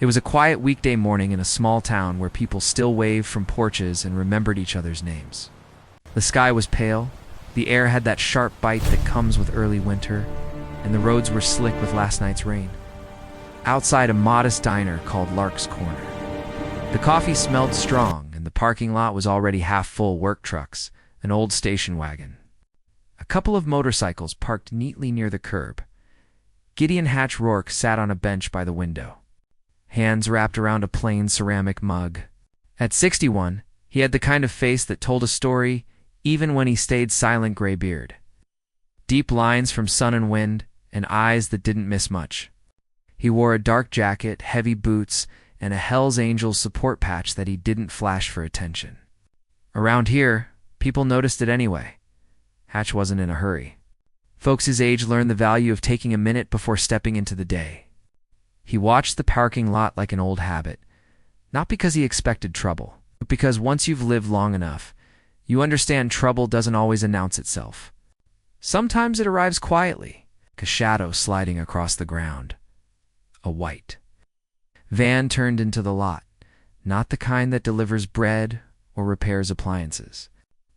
It was a quiet weekday morning in a small town where people still waved from porches and remembered each other's names. The sky was pale, the air had that sharp bite that comes with early winter, and the roads were slick with last night's rain. Outside a modest diner called Lark's Corner. The coffee smelled strong, and the parking lot was already half full work trucks, an old station wagon. A couple of motorcycles parked neatly near the curb. Gideon Hatch Rourke sat on a bench by the window, hands wrapped around a plain ceramic mug. At 61, he had the kind of face that told a story even when he stayed silent gray beard. Deep lines from sun and wind, and eyes that didn't miss much. He wore a dark jacket, heavy boots, and a Hell's Angels support patch that he didn't flash for attention. Around here, people noticed it anyway. Hatch wasn't in a hurry. Folks his age learned the value of taking a minute before stepping into the day. He watched the parking lot like an old habit, not because he expected trouble, but because once you've lived long enough, you understand trouble doesn't always announce itself. Sometimes it arrives quietly, like a shadow sliding across the ground. A white van turned into the lot, not the kind that delivers bread or repairs appliances.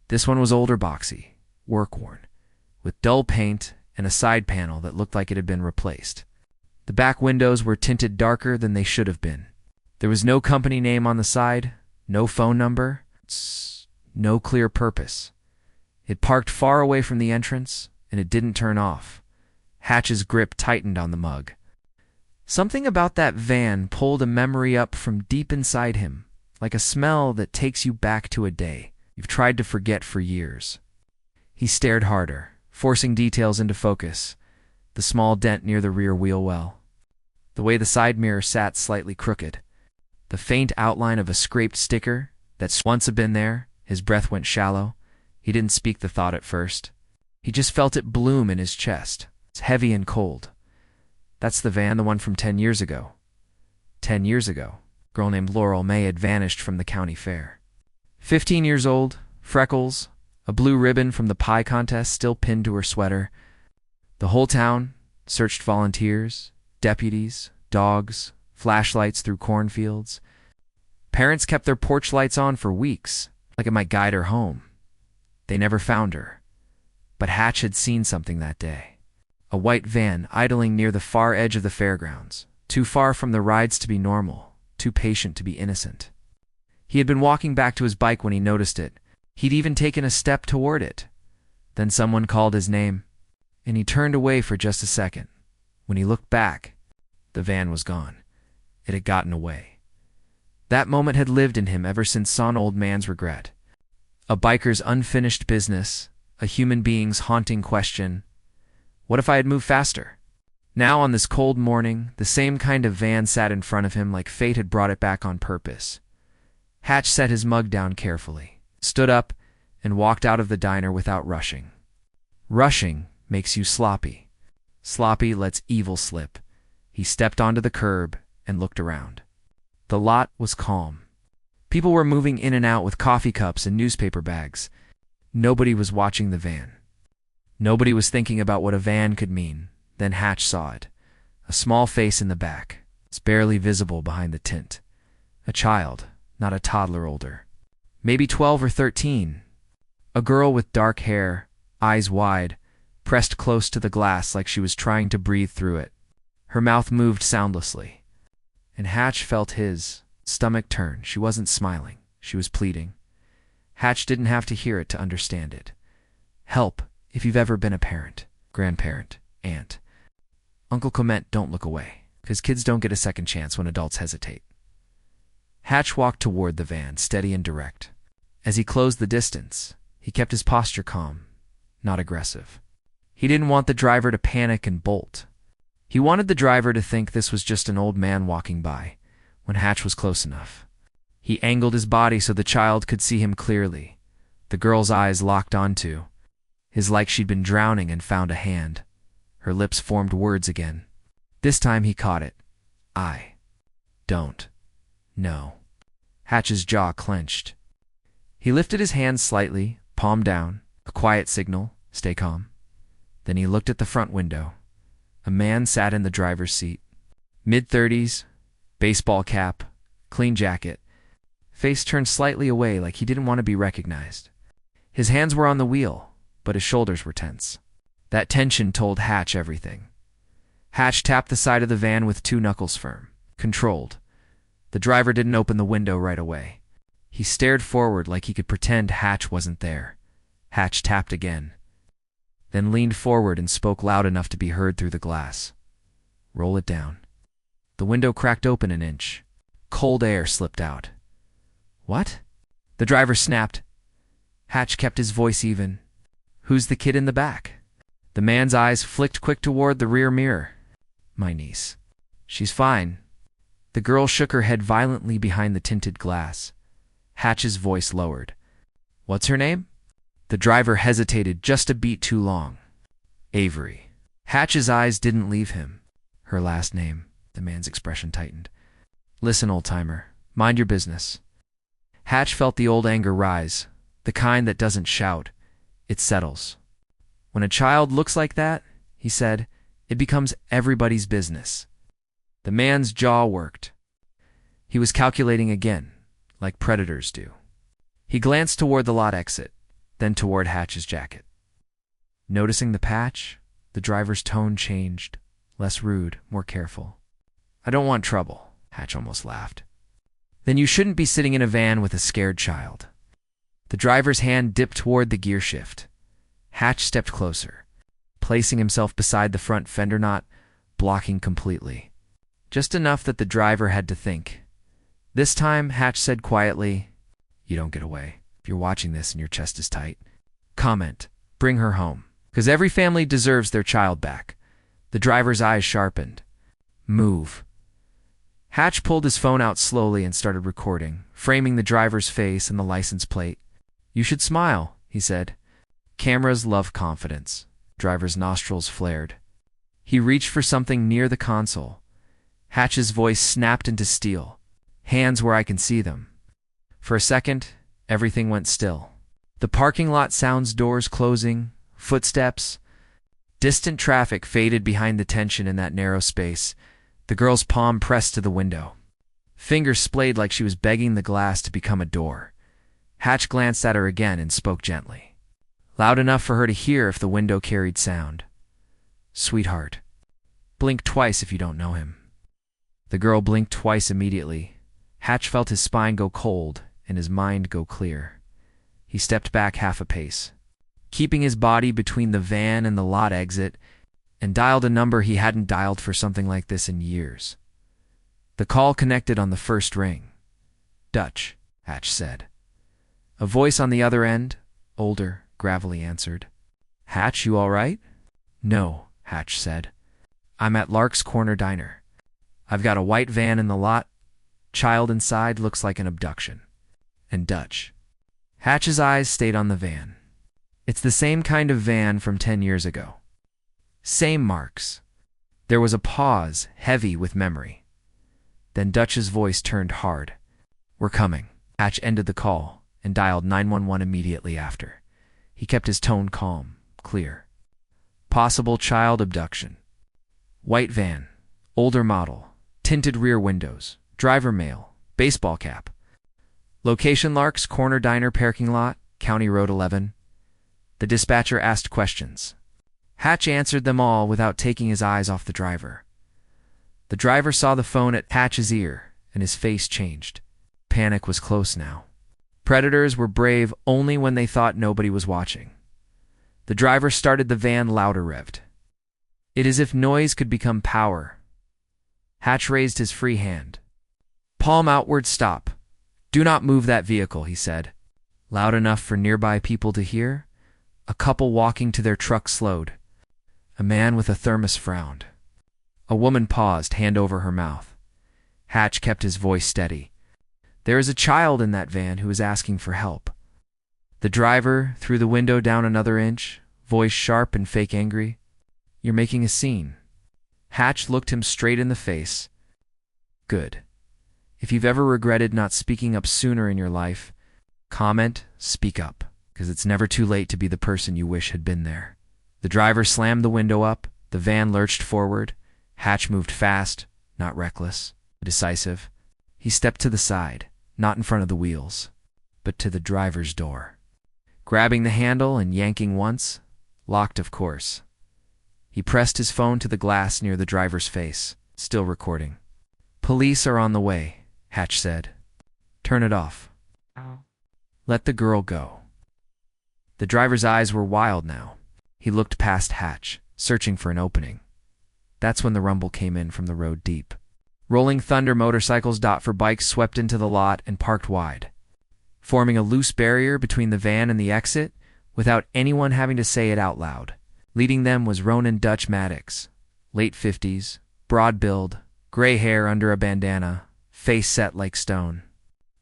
This one was older, boxy, work-worn, with dull paint and a side panel that looked like it had been replaced. The back windows were tinted darker than they should have been. There was no company name on the side, no phone number, no clear purpose. It parked far away from the entrance, and it didn't turn off. Hatch's grip tightened on the mug. Something about that van pulled a memory up from deep inside him, like a smell that takes you back to a day you've tried to forget for years. He stared harder, forcing details into focus. The small dent near the rear wheel well, the way the side mirror sat slightly crooked, the faint outline of a scraped sticker that's once had been there. His breath went shallow. He didn't speak the thought at first. He just felt it bloom in his chest. It's heavy and cold. That's the van, the one from 10 years ago. 10 years ago, a girl named Laurel May had vanished from the county fair. 15 years old, freckles, a blue ribbon from the pie contest still pinned to her sweater. The whole town searched volunteers, deputies, dogs, flashlights through cornfields. Parents kept their porch lights on for weeks, like it might guide her home. They never found her. But Hatch had seen something that day. A white van idling near the far edge of the fairgrounds, too far from the rides to be normal, too patient to be innocent. He had been walking back to his bike when he noticed it. He'd even taken a step toward it. Then someone called his name, and he turned away for just a second. When he looked back, the van was gone. It had gotten away. That moment had lived in him ever since saw an old man's regret. A biker's unfinished business, a human being's haunting question. What if I had moved faster? Now on this cold morning, the same kind of van sat in front of him like fate had brought it back on purpose. Hatch set his mug down carefully, stood up, and walked out of the diner without rushing. Rushing makes you sloppy. Sloppy lets evil slip. He stepped onto the curb and looked around. The lot was calm. People were moving in and out with coffee cups and newspaper bags. Nobody was watching the van. Nobody was thinking about what a van could mean. Then Hatch saw it. A small face in the back. It's barely visible behind the tint. A child, not a toddler older. Maybe 12 or 13. A girl with dark hair, eyes wide, pressed close to the glass like she was trying to breathe through it. Her mouth moved soundlessly. And Hatch felt his stomach turn. She wasn't smiling. She was pleading. Hatch didn't have to hear it to understand it. Help, if you've ever been a parent, grandparent, aunt. Uncle Clement, don't look away, because kids don't get a second chance when adults hesitate. Hatch walked toward the van, steady and direct. As he closed the distance, he kept his posture calm, not aggressive. He didn't want the driver to panic and bolt. He wanted the driver to think this was just an old man walking by, when Hatch was close enough. He angled his body so the child could see him clearly. The girl's eyes locked onto his like she'd been drowning and found a hand. Her lips formed words again. This time he caught it. I don't know. Hatch's jaw clenched. He lifted his hand slightly, palm down, a quiet signal, stay calm. Then he looked at the front window. A man sat in the driver's seat. Mid-30s, Baseball cap, clean jacket, face turned slightly away like he didn't want to be recognized. His hands were on the wheel, but his shoulders were tense. That tension told Hatch everything. Hatch tapped the side of the van with two knuckles firm, controlled. The driver didn't open the window right away. He stared forward like he could pretend Hatch wasn't there. Hatch tapped again, then leaned forward and spoke loud enough to be heard through the glass. "Roll it down." The window cracked open an inch. Cold air slipped out. "What?" the driver snapped. Hatch kept his voice even. "Who's the kid in the back?" The man's eyes flicked quick toward the rear mirror. "My niece. She's fine." The girl shook her head violently behind the tinted glass. Hatch's voice lowered. "What's her name?" The driver hesitated just a beat too long. "Avery." Hatch's eyes didn't leave him. "Her last name." The man's expression tightened. "Listen, old-timer, mind your business." Hatch felt the old anger rise, the kind that doesn't shout. It settles. "When a child looks like that," he said, "it becomes everybody's business." The man's jaw worked. He was calculating again, like predators do. He glanced toward the lot exit, then toward Hatch's jacket. Noticing the patch, the driver's tone changed, less rude, more careful. "I don't want trouble," Hatch almost laughed. "Then you shouldn't be sitting in a van with a scared child." The driver's hand dipped toward the gear shift. Hatch stepped closer, placing himself beside the front fender, not blocking completely. Just enough that the driver had to think. This time, Hatch said quietly, "You don't get away. If you're watching this and your chest is tight, comment, bring her home. Because every family deserves their child back." The driver's eyes sharpened. "Move." Hatch pulled his phone out slowly and started recording, framing the driver's face and the license plate. "You should smile," he said. Cameras love confidence. Driver's nostrils flared. He reached for something near the console. Hatch's voice snapped into steel. "Hands where I can see them." For a second, everything went still. The parking lot sounds, doors closing, footsteps. Distant traffic faded behind the tension in that narrow space. The girl's palm pressed to the window. Fingers splayed like she was begging the glass to become a door. Hatch glanced at her again and spoke gently, loud enough for her to hear if the window carried sound. "Sweetheart, blink twice if you don't know him." The girl blinked twice immediately. Hatch felt his spine go cold and his mind go clear. He stepped back half a pace, keeping his body between the van and the lot exit, and dialed a number he hadn't dialed for something like this in years. The call connected on the first ring. "Dutch," Hatch said. A voice on the other end, older, gravelly, answered. "Hatch, you all right?" "No," Hatch said. "I'm at Lark's Corner Diner. I've got a white van in the lot. Child inside, looks like an abduction." "And Dutch?" Hatch's eyes stayed on the van. "It's the same kind of van from 10 years ago. Same marks." There was a pause, heavy with memory. Then Dutch's voice turned hard. "We're coming." Hatch ended the call and dialed 911 immediately after. He kept his tone calm, clear. "Possible child abduction. White van, older model, tinted rear windows, driver male, baseball cap. Location Lark's Corner Diner parking lot, County Road 11. The dispatcher asked questions. Hatch answered them all without taking his eyes off the driver. The driver saw the phone at Hatch's ear, and his face changed. Panic was close now. Predators were brave only when they thought nobody was watching. The driver started the van louder revved. It as if noise could become power. Hatch raised his free hand. "Palm outward, stop. Do not move that vehicle," he said. Loud enough for nearby people to hear. A couple walking to their truck slowed. A man with a thermos frowned. A woman paused, hand over her mouth. Hatch kept his voice steady. "There is a child in that van who is asking for help." The driver threw the window down another inch, voice sharp and fake angry. "You're making a scene." Hatch looked him straight in the face. "Good. If you've ever regretted not speaking up sooner in your life, comment, speak up, because it's never too late to be the person you wish had been there." The driver slammed the window up. The van lurched forward. Hatch moved fast, not reckless. Decisive, he stepped to the side, not in front of the wheels, but to the driver's door. Grabbing the handle and yanking once, locked of course. He pressed his phone to the glass near the driver's face, still recording. "Police are on the way," Hatch said. "Turn it off. Let the girl go." The driver's eyes were wild now. He looked past Hatch, searching for an opening. That's when the rumble came in from the road deep. Rolling thunder motorcycles for bikes swept into the lot and parked wide, forming a loose barrier between the van and the exit without anyone having to say it out loud. Leading them was Ronan Dutch Maddox, late 50s, broad build, gray hair under a bandana, face set like stone.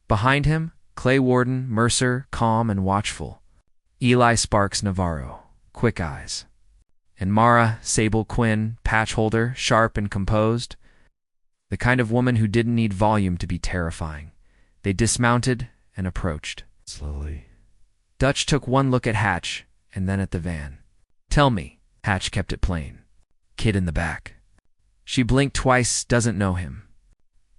Behind him, Clay Warden, Mercer, calm and watchful. Eli Sparks Navarro, quick eyes. And Mara Sable Quinn, patch holder, sharp and composed. The kind of woman who didn't need volume to be terrifying. They dismounted and approached. Slowly. Dutch took one look at Hatch and then at the van. "Tell me," Hatch kept it plain. "Kid in the back." She blinked twice, doesn't know him.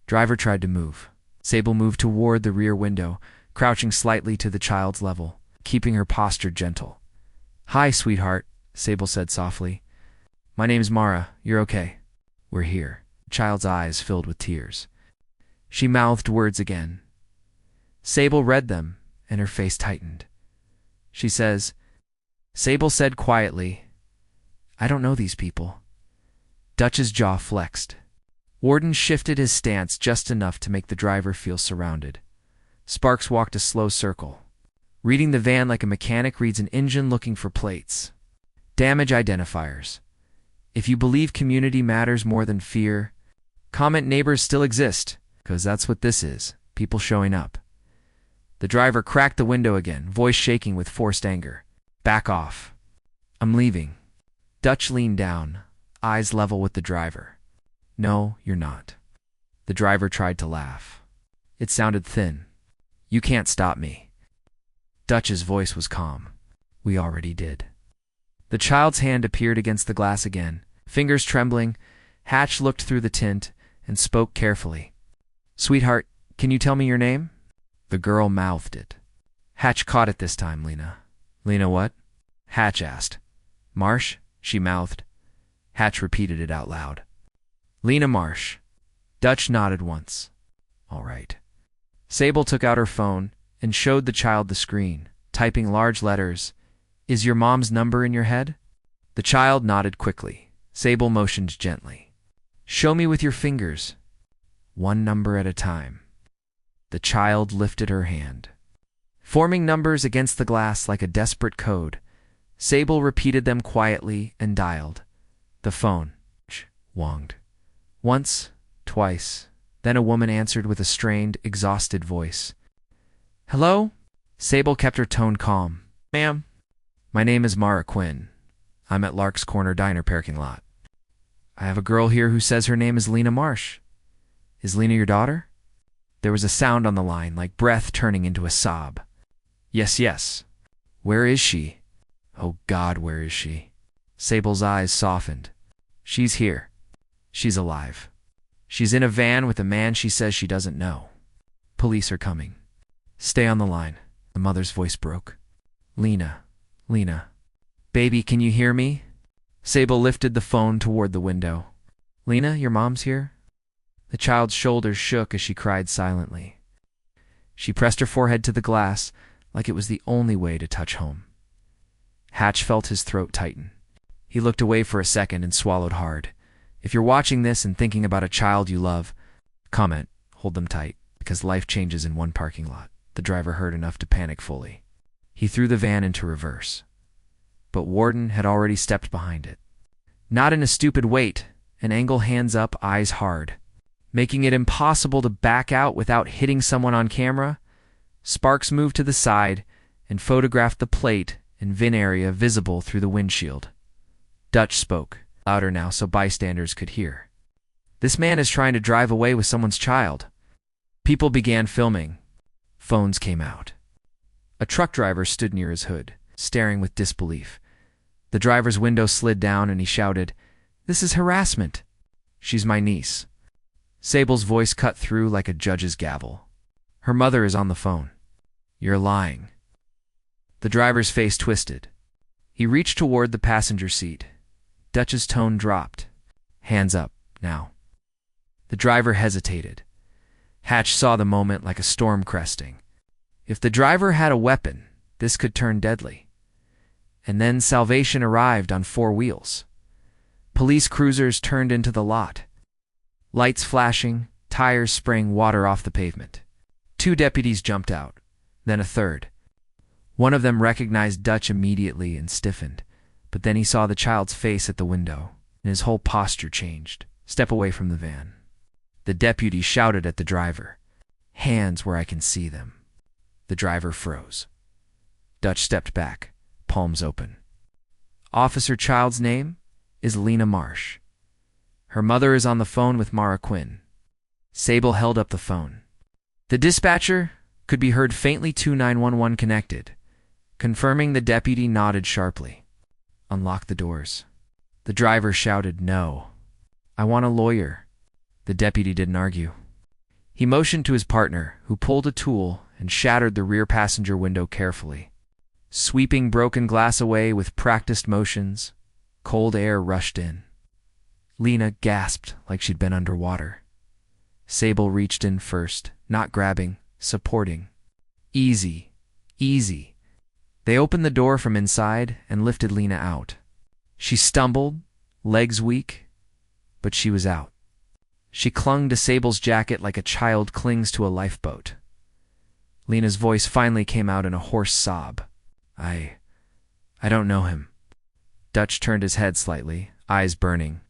Driver tried to move. Sable moved toward the rear window, crouching slightly to the child's level, keeping her posture gentle. "Hi, sweetheart," Sable said softly. "My name's Mara. You're okay. We're here." The child's eyes filled with tears. She mouthed words again. Sable read them, and her face tightened. She says, Sable said quietly, "I don't know these people." Dutch's jaw flexed. Warden shifted his stance just enough to make the driver feel surrounded. Sparks walked a slow circle, reading the van like a mechanic reads an engine looking for plates. Damage identifiers. If you believe community matters more than fear, comment neighbors still exist, because that's what this is, people showing up. The driver cracked the window again, voice shaking with forced anger. "Back off. I'm leaving." Dutch leaned down, eyes level with the driver. "No, you're not." The driver tried to laugh. It sounded thin. "You can't stop me." Dutch's voice was calm. "We already did." The child's hand appeared against the glass again, fingers trembling. Hatch looked through the tint and spoke carefully. "Sweetheart, can you tell me your name?" The girl mouthed it. Hatch caught it this time, Lena. "Lena what?" Hatch asked. "Marsh," she mouthed. Hatch repeated it out loud. "Lena Marsh." Dutch nodded once. "All right." Sable took out her phone and showed the child the screen, typing large letters. "Is your mom's number in your head?" The child nodded quickly. Sable motioned gently. "Show me with your fingers." "One number at a time." The child lifted her hand. Forming numbers against the glass like a desperate code, Sable repeated them quietly and dialed. The phone wonged. Once, twice, then a woman answered with a strained, exhausted voice. "Hello?" Sable kept her tone calm. "Ma'am." "My name is Mara Quinn. I'm at Lark's Corner Diner parking lot. I have a girl here who says her name is Lena Marsh. Is Lena your daughter?" There was a sound on the line, like breath turning into a sob. "Yes, yes." "Where is she?" "Oh God, where is she?" Sable's eyes softened. "She's here. She's alive. She's in a van with a man she says she doesn't know. Police are coming. Stay on the line." The mother's voice broke. "Lena, Lena. Baby, can you hear me?" Sable lifted the phone toward the window. "Lena, your mom's here?" The child's shoulders shook as she cried silently. She pressed her forehead to the glass like it was the only way to touch home. Hatch felt his throat tighten. He looked away for a second and swallowed hard. If you're watching this and thinking about a child you love, comment, hold them tight, because life changes in one parking lot. The driver heard enough to panic fully. He threw the van into reverse. But Warden had already stepped behind it. Not in a stupid wait, an angle hands up, eyes hard. Making it impossible to back out without hitting someone on camera, Sparks moved to the side and photographed the plate and VIN area visible through the windshield. Dutch spoke, louder now so bystanders could hear. "This man is trying to drive away with someone's child." People began filming. Phones came out. A truck driver stood near his hood, staring with disbelief. The driver's window slid down and he shouted, "This is harassment." "She's my niece." Sable's voice cut through like a judge's gavel. Her mother is on the phone. You're lying. The driver's face twisted. He reached toward the passenger seat. Dutch's tone dropped. Hands up, now. The driver hesitated. Hatch saw the moment like a storm cresting. If the driver had a weapon, this could turn deadly. And then salvation arrived on 4 wheels. Police cruisers turned into the lot. Lights flashing, tires spraying water off the pavement. 2 deputies jumped out, then a third. One of them recognized Dutch immediately and stiffened, but then he saw the child's face at the window, and his whole posture changed. Step away from the van. The deputy shouted at the driver. Hands where I can see them. The driver froze. Dutch stepped back, palms open. Officer Child's name is Lena Marsh. Her mother is on the phone with Mara Quinn. Sable held up the phone. The dispatcher could be heard faintly. 911 connected. Confirming, the deputy nodded sharply. Unlock the doors. The driver shouted, no. I want a lawyer. The deputy didn't argue. He motioned to his partner, who pulled a tool and shattered the rear passenger window carefully. Sweeping broken glass away with practiced motions, cold air rushed in. Lena gasped like she'd been underwater. Sable reached in first, not grabbing, supporting. Easy, easy. They opened the door from inside and lifted Lena out. She stumbled, legs weak, but she was out. She clung to Sable's jacket like a child clings to a lifeboat. Lena's voice finally came out in a hoarse sob. I don't know him. Dutch turned his head slightly, eyes burning.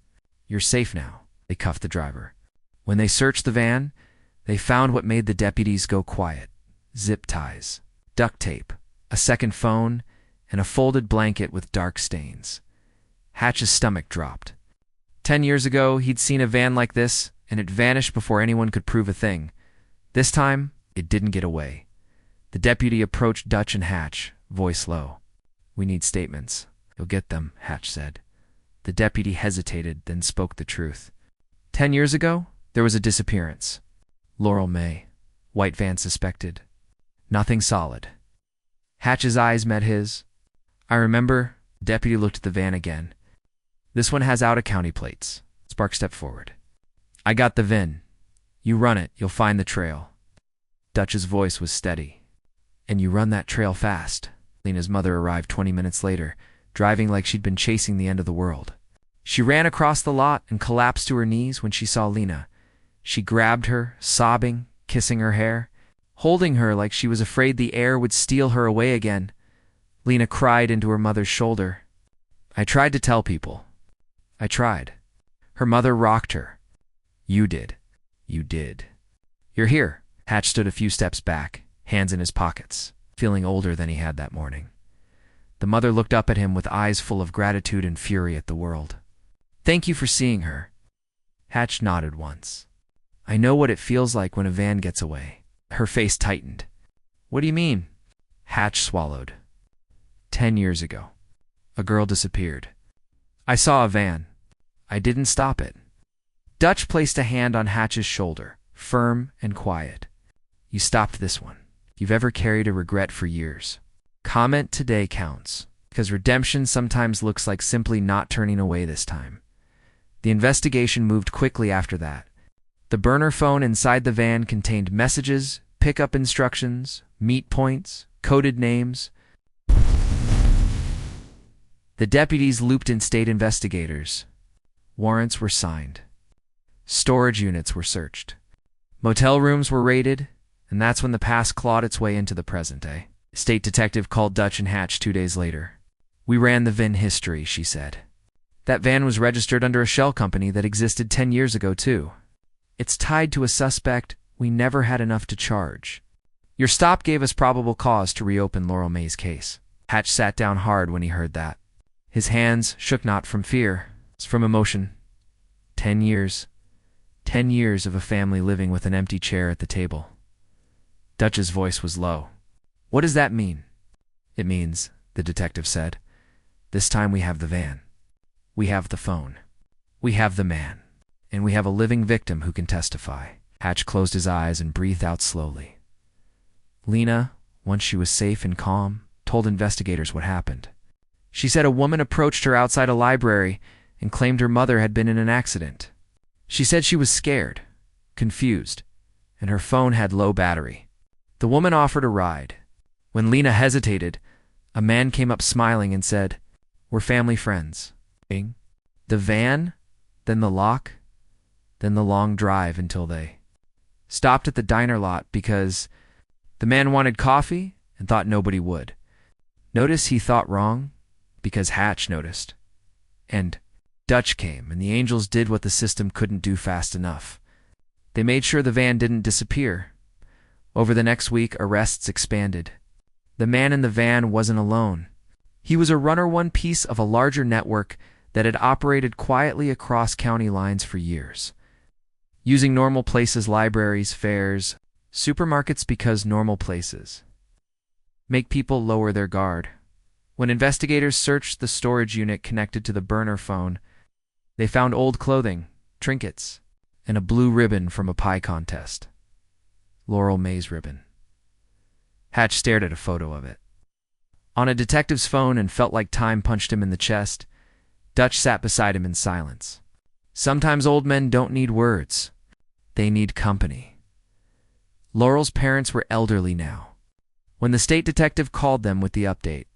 You're safe now. They cuffed the driver. When they searched the van, they found what made the deputies go quiet. Zip ties, duct tape, a second phone, and a folded blanket with dark stains. Hatch's stomach dropped. 10 years ago, he'd seen a van like this, and it vanished before anyone could prove a thing. This time, it didn't get away. The deputy approached Dutch and Hatch, voice low. We need statements. You'll get them, Hatch said. The deputy hesitated, then spoke the truth. 10 years ago, there was a disappearance. Laurel May. White van suspected. Nothing solid. Hatch's eyes met his. I remember. The deputy looked at the van again. This one has out-of-county plates. Spark stepped forward. I got the VIN. You run it, you'll find the trail. Dutch's voice was steady. And you run that trail fast. Lena's mother arrived 20 minutes later, driving like she'd been chasing the end of the world. She ran across the lot and collapsed to her knees when she saw Lena. She grabbed her, sobbing, kissing her hair, holding her like she was afraid the air would steal her away again. Lena cried into her mother's shoulder. I tried to tell people. I tried. Her mother rocked her. You did. You did. You're here. Hatch stood a few steps back, hands in his pockets, feeling older than he had that morning. The mother looked up at him with eyes full of gratitude and fury at the world. Thank you for seeing her. Hatch nodded once. I know what it feels like when a van gets away. Her face tightened. What do you mean? Hatch swallowed. 10 years ago. A girl disappeared. I saw a van. I didn't stop it. Dutch placed a hand on Hatch's shoulder, firm and quiet. You stopped this one. If you've ever carried a regret for years, comment today counts, because redemption sometimes looks like simply not turning away this time. The investigation moved quickly after that. The burner phone inside the van contained messages, pickup instructions, meet points, coded names. The deputies looped in state investigators. Warrants were signed. Storage units were searched. Motel rooms were raided, and that's when the past clawed its way into the present, eh? State detective called Dutch and Hatch 2 days later. We ran the VIN history, she said. That van was registered under a shell company that existed 10 years ago, too. It's tied to a suspect we never had enough to charge. Your stop gave us probable cause to reopen Laurel May's case. Hatch sat down hard when he heard that. His hands shook not from fear, it's from emotion. 10 years. 10 years of a family living with an empty chair at the table. Dutch's voice was low. What does that mean? It means, the detective said, this time we have the van. We have the phone. We have the man. and we have a living victim who can testify. Hatch closed his eyes and breathed out slowly. Lena, once she was safe and calm, told investigators what happened. She said a woman approached her outside a library and claimed her mother had been in an accident. She said she was scared, confused, and her phone had low battery. The woman offered a ride. When Lena hesitated, a man came up smiling and said, "We're family friends." The van, then the lock, then the long drive until they stopped at the diner lot because the man wanted coffee and thought nobody would. Notice he thought wrong because Hatch noticed. And Dutch came, and the angels did what the system couldn't do fast enough. They made sure the van didn't disappear. Over the next week, arrests expanded. The man in the van wasn't alone. He was a runner, one piece of a larger network that had operated quietly across county lines for years, using normal places, libraries, fairs, supermarkets, because normal places make people lower their guard. When investigators searched the storage unit connected to the burner phone, they found old clothing, trinkets, and a blue ribbon from a pie contest. Laurel May's ribbon. Hatch stared at a photo of it on a detective's phone and felt like time punched him in the chest. Dutch sat beside him in silence. Sometimes old men don't need words. They need company. Laurel's parents were elderly now. When the state detective called them with the update,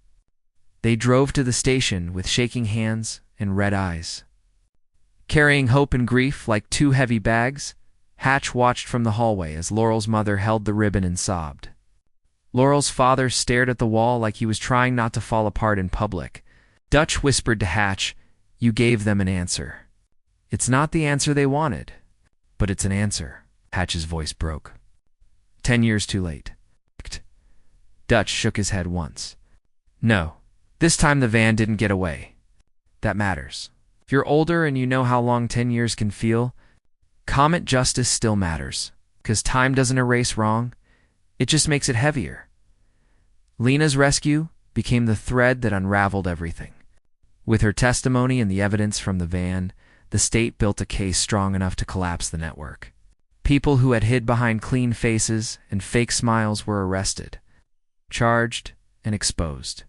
they drove to the station with shaking hands and red eyes. Carrying hope and grief like two heavy bags, Hatch watched from the hallway as Laurel's mother held the ribbon and sobbed. Laurel's father stared at the wall like he was trying not to fall apart in public. Dutch whispered to Hatch, "You gave them an answer. It's not the answer they wanted, but it's an answer." Hatch's voice broke. 10 years too late. Dutch shook his head once. "No, this time the van didn't get away. That matters. If you're older and you know how long 10 years can feel, common justice still matters, because time doesn't erase wrong, it just makes it heavier." Lena's rescue became the thread that unraveled everything. With her testimony and the evidence from the van, the state built a case strong enough to collapse the network. People who had hid behind clean faces and fake smiles were arrested, charged, and exposed.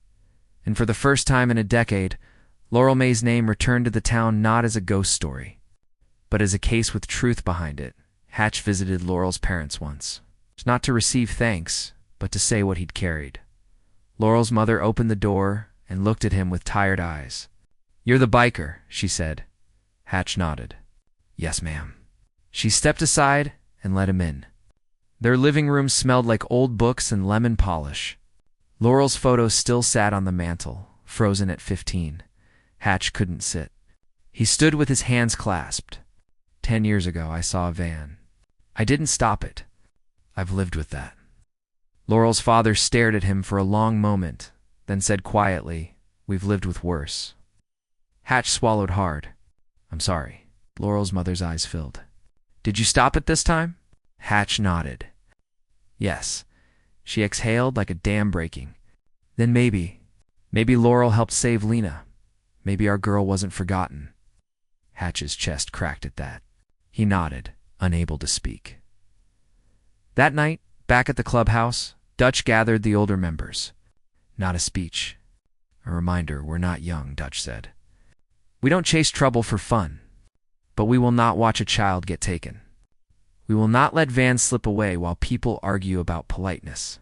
And for the first time in a decade, Laurel May's name returned to the town not as a ghost story, but as a case with truth behind it. Hatch visited Laurel's parents once, not to receive thanks, but to say what he'd carried. Laurel's mother opened the door and looked at him with tired eyes. "You're the biker," she said. Hatch nodded. "Yes, ma'am." She stepped aside and let him in. Their living room smelled like old books and lemon polish. Laurel's photo still sat on the mantel, frozen at 15. Hatch couldn't sit. He stood with his hands clasped. 10 years ago, I saw a van. I didn't stop it. I've lived with that." Laurel's father stared at him for a long moment, then said quietly, "We've lived with worse." Hatch swallowed hard. "I'm sorry." Laurel's mother's eyes filled. "Did you stop it this time?" Hatch nodded. "Yes." She exhaled like a dam breaking. "Then maybe Laurel helped save Lena. Maybe our girl wasn't forgotten." Hatch's chest cracked at that. He nodded, unable to speak. That night, back at the clubhouse, Dutch gathered the older members. Not a speech. A reminder, we're not young, Dutch said. We don't chase trouble for fun, but we will not watch a child get taken. We will not let vans slip away while people argue about politeness.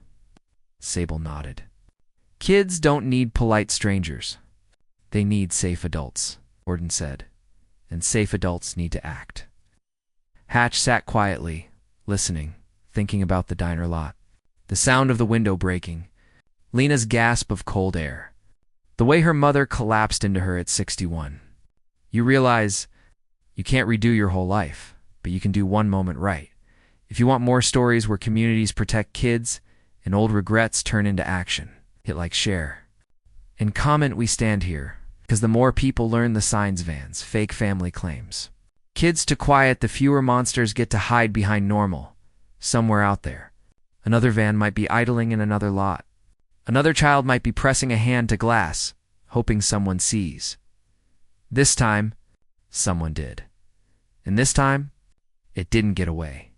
Sable nodded. Kids don't need polite strangers. They need safe adults, Gordon said, and safe adults need to act. Hatch sat quietly, listening, thinking about the diner lot, the sound of the window breaking, Lena's gasp of cold air, the way her mother collapsed into her at 61. You realize you can't redo your whole life, but you can do one moment right. If you want more stories where communities protect kids and old regrets turn into action, hit like, share, and comment. We stand here because the more people learn the signs vans, fake family claims, kids to quiet, the fewer monsters get to hide behind normal. Somewhere out there, another van might be idling in another lot. Another child might be pressing a hand to glass, hoping someone sees. This time, someone did. And this time, it didn't get away.